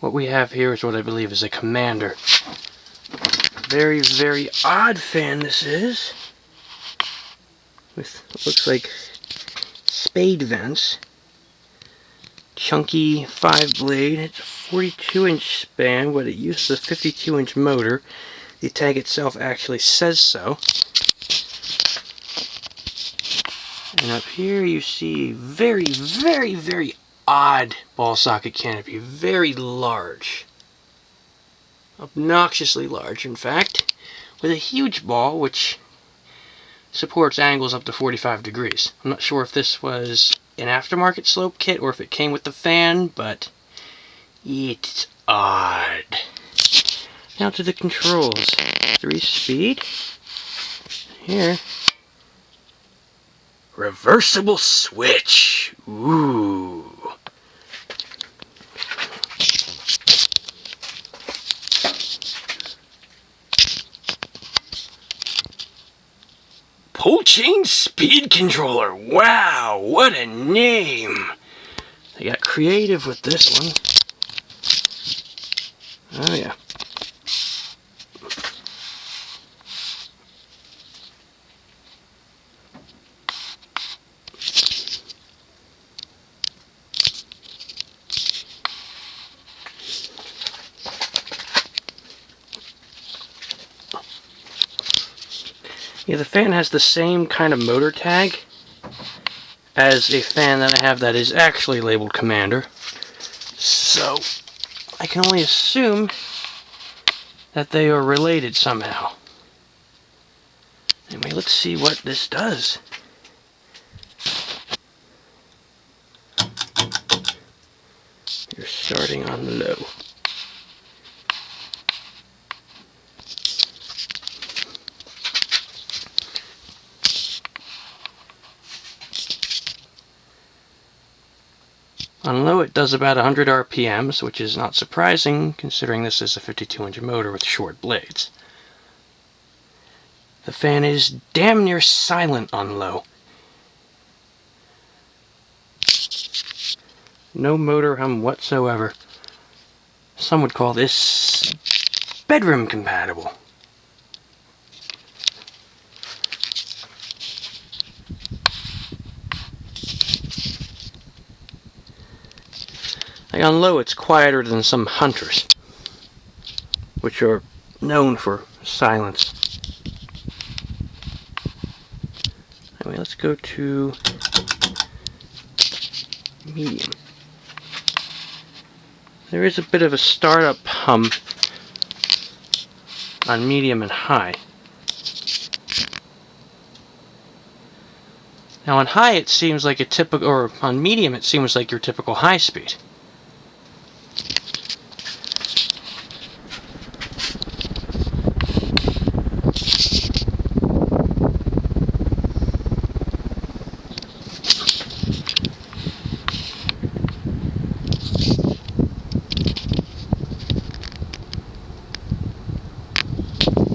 What we have here is what I believe is a Commander. Very, very odd fan this is. With what looks like spade vents. Chunky 5-blade. It's a 42-inch span, but it uses a 52-inch motor. The tag itself actually says so. And up here you see very, very, very odd ball socket canopy. Very large. Obnoxiously large, in fact. With a huge ball, which supports angles up to 45 degrees. I'm not sure if this was an aftermarket slope kit or if it came with the fan, but it's odd. Now to the controls. 3-speed. Here. Reversible switch. Ooh. Pull chain speed controller. Wow, what a name. They got creative with this one. Oh yeah. Yeah, the fan has the same kind of motor tag as a fan that I have that is actually labeled Commander. So, I can only assume that they are related somehow. Anyway, let's see what this does. You're starting on low. On low it does about 100 RPMs, which is not surprising considering this is a 52-inch motor with short blades. The fan is damn near silent on low. No motor hum whatsoever. Some would call this bedroom compatible. Like on low it's quieter than some Hunters, which are known for silence. Anyway, let's go to medium. There is a bit of a startup hum on medium and high. Now on high it seems like a typical, or on medium it seems like your typical high speed.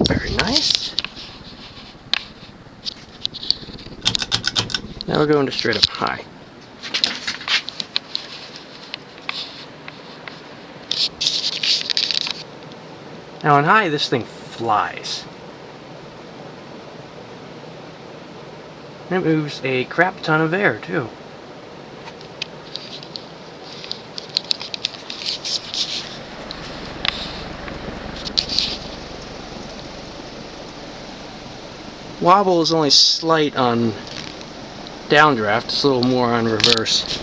Very nice. Now we're going to straight up high. Now on high this thing flies. And it moves a crap ton of air too. Wobble is only slight on downdraft, it's a little more on reverse.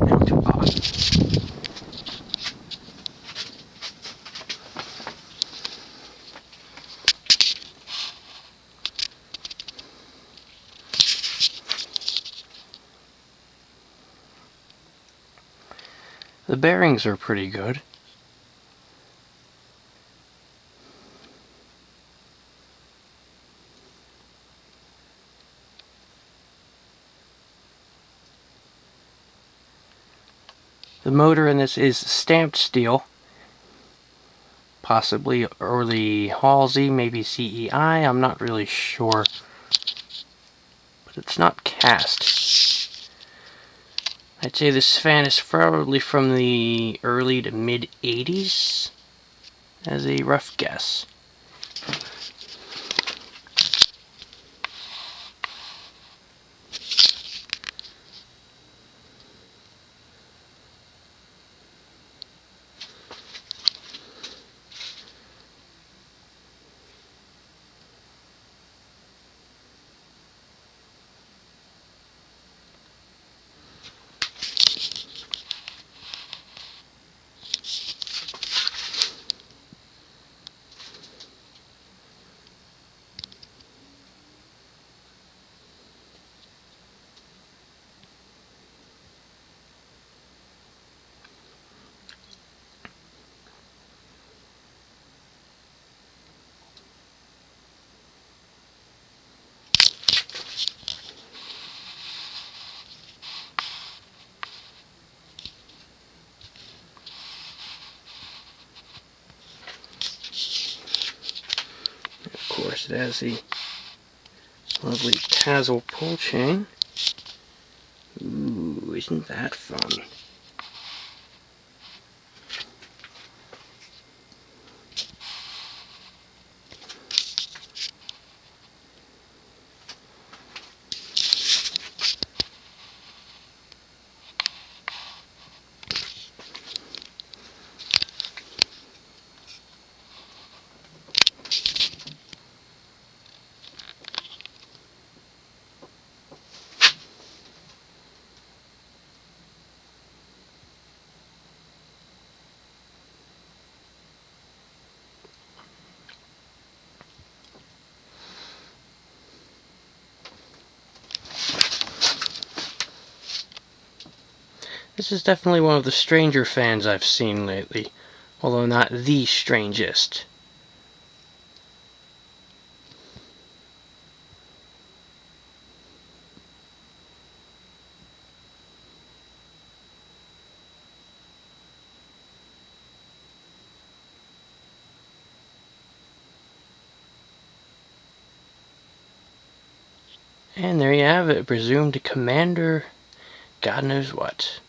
Now to off. The bearings are pretty good. The motor in this is stamped steel, possibly early Halsey, maybe CEI, I'm not really sure, but it's not cast. I'd say this fan is probably from the early to mid 80s, as a rough guess. Of course, it has the lovely tassel pull chain. Ooh, isn't that fun? This is definitely one of the stranger fans I've seen lately, although not the strangest. And there you have it, presumed Commander God knows what.